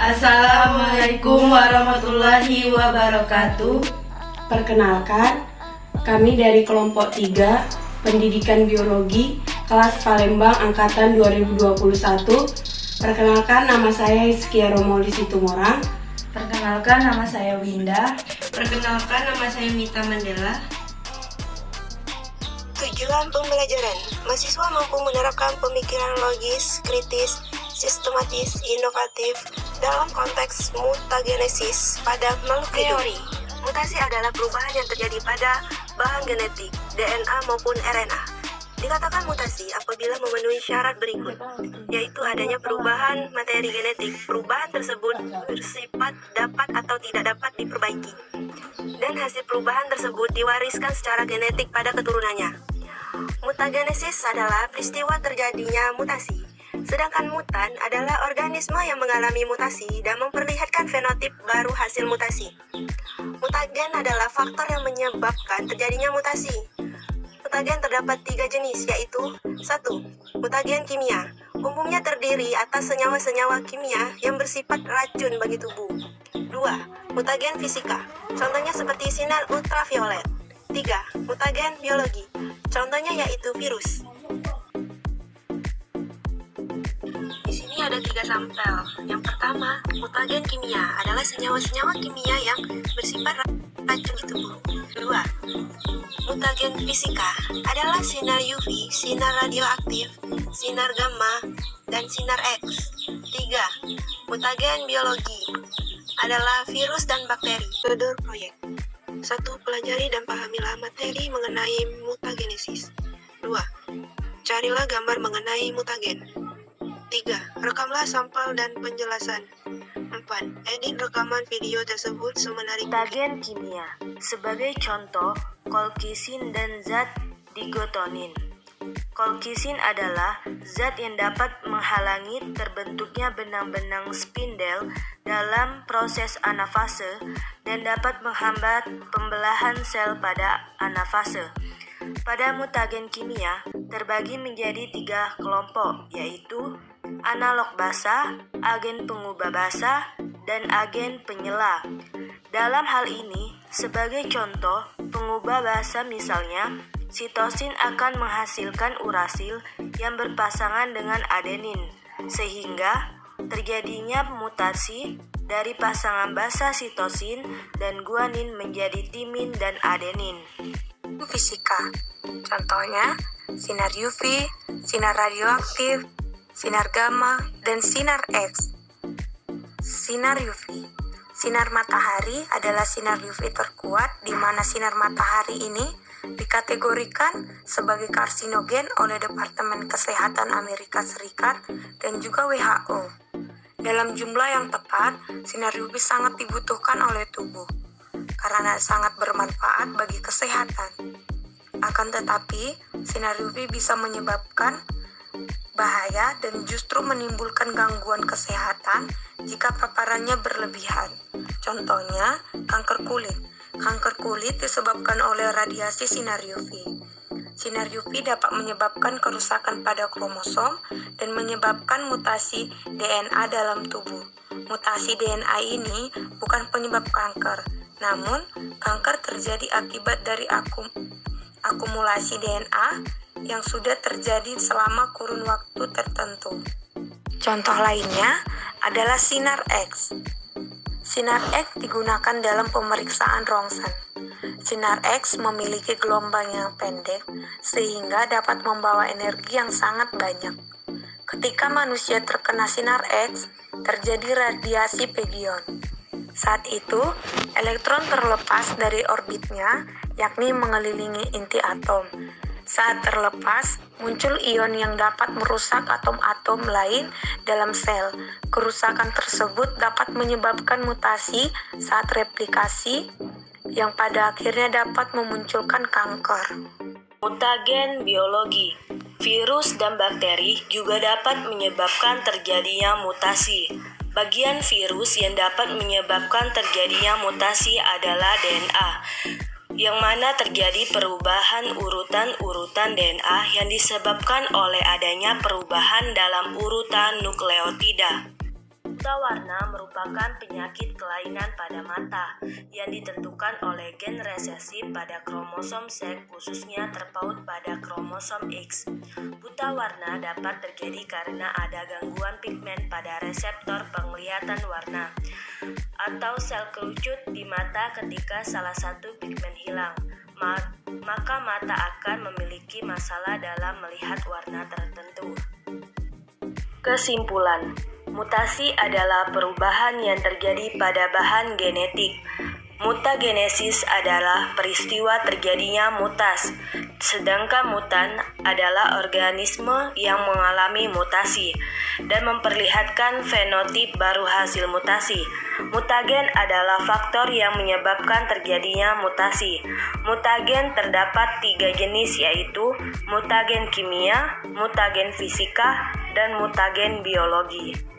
Assalamualaikum warahmatullahi wabarakatuh. Perkenalkan, kami dari kelompok 3 Pendidikan Biologi kelas Palembang angkatan 2021. Perkenalkan, nama saya Hizkia Romoli Situmorang. Perkenalkan, nama saya Winda. Perkenalkan, nama saya Mita Mandela. Tujuan pembelajaran, mahasiswa mampu menerapkan pemikiran logis, kritis, sistematis, inovatif dalam konteks mutagenesis pada makhluk hidup. Teori, mutasi adalah perubahan yang terjadi pada bahan genetik, DNA maupun RNA. Dikatakan mutasi apabila memenuhi syarat berikut, yaitu adanya perubahan materi genetik. Perubahan tersebut bersifat dapat atau tidak dapat diperbaiki, dan hasil perubahan tersebut diwariskan secara genetik pada keturunannya. Mutagenesis adalah peristiwa terjadinya mutasi, sedangkan mutan adalah organisme yang mengalami mutasi dan memperlihatkan fenotip baru hasil mutasi. Mutagen adalah faktor yang menyebabkan terjadinya mutasi. Mutagen terdapat 3 jenis, yaitu 1. Mutagen kimia, umumnya terdiri atas senyawa-senyawa kimia yang bersifat racun bagi tubuh. 2. Mutagen fisika, contohnya seperti sinar ultraviolet. 3. Mutagen biologi, contohnya yaitu virus. Di sini ada 3 sampel. Yang pertama, mutagen kimia adalah senyawa-senyawa kimia yang bersifat racun di tubuh. 2. Mutagen fisika adalah sinar UV, sinar radioaktif, sinar gamma, dan sinar X. 3. Mutagen biologi adalah virus dan bakteri. Metode proyek: 1. Pelajari dan pahamilah materi mengenai mutagenesis. 2. Carilah gambar mengenai mutagen. 3. Rekamlah sampel dan penjelasan. 4. Edit rekaman video tersebut semenarik mutagen kimia. Sebagai contoh, kolkisin dan zat digotonin. Kolkisin adalah zat yang dapat menghalangi terbentuknya benang-benang spindel dalam proses anafase dan dapat menghambat pembelahan sel pada anafase. Pada mutagen kimia terbagi menjadi 3 kelompok, yaitu analog basa, agen pengubah basa, dan agen penyela. Dalam hal ini, sebagai contoh pengubah basa misalnya, sitosin akan menghasilkan urasil yang berpasangan dengan adenin, sehingga terjadinya mutasi dari pasangan basa sitosin dan guanin menjadi timin dan adenin. Fisika, contohnya sinar UV, sinar radioaktif, sinar gamma, dan sinar X. Sinar UV, sinar matahari adalah sinar UV terkuat, di mana sinar matahari ini dikategorikan sebagai karsinogen oleh Departemen Kesehatan Amerika Serikat dan juga WHO. Dalam jumlah yang tepat, sinar UV sangat dibutuhkan oleh tubuh karena sangat bermanfaat bagi kesehatan. Akan tetapi, sinar UV bisa menyebabkan bahaya dan justru menimbulkan gangguan kesehatan jika paparannya berlebihan. Contohnya, kanker kulit. Kanker kulit disebabkan oleh radiasi sinar UV. Sinar UV dapat menyebabkan kerusakan pada kromosom dan menyebabkan mutasi DNA dalam tubuh. Mutasi DNA ini bukan penyebab kanker, namun kanker terjadi akibat dari akumulasi DNA yang sudah terjadi selama kurun waktu tertentu. Contoh lainnya adalah sinar X. Sinar X digunakan dalam pemeriksaan rongsen. Sinar X memiliki gelombang yang pendek sehingga dapat membawa energi yang sangat banyak. Ketika manusia terkena sinar X, terjadi radiasi pegion. Saat itu, elektron terlepas dari orbitnya, yakni mengelilingi inti atom. Saat terlepas, muncul ion yang dapat merusak atom-atom lain dalam sel. Kerusakan tersebut dapat menyebabkan mutasi saat replikasi, yang pada akhirnya dapat memunculkan kanker. Mutagen biologi. Virus dan bakteri juga dapat menyebabkan terjadinya mutasi. Bagian virus yang dapat menyebabkan terjadinya mutasi adalah DNA, yang mana terjadi perubahan urutan-urutan DNA yang disebabkan oleh adanya perubahan dalam urutan nukleotida. Buta warna merupakan penyakit kelainan pada mata yang ditentukan oleh gen resesif pada kromosom Z, khususnya terpaut pada kromosom X. Buta warna dapat terjadi karena ada gangguan pigmen pada reseptor penglihatan warna atau sel kerucut di mata. Ketika salah satu pigmen hilang, maka mata akan memiliki masalah dalam melihat warna tertentu. Kesimpulan, mutasi adalah perubahan yang terjadi pada bahan genetik. Mutagenesis adalah peristiwa terjadinya mutas, sedangkan mutan adalah organisme yang mengalami mutasi dan memperlihatkan fenotip baru hasil mutasi. Mutagen adalah faktor yang menyebabkan terjadinya mutasi. Mutagen terdapat 3 jenis, yaitu mutagen kimia, mutagen fisika, dan mutagen biologi.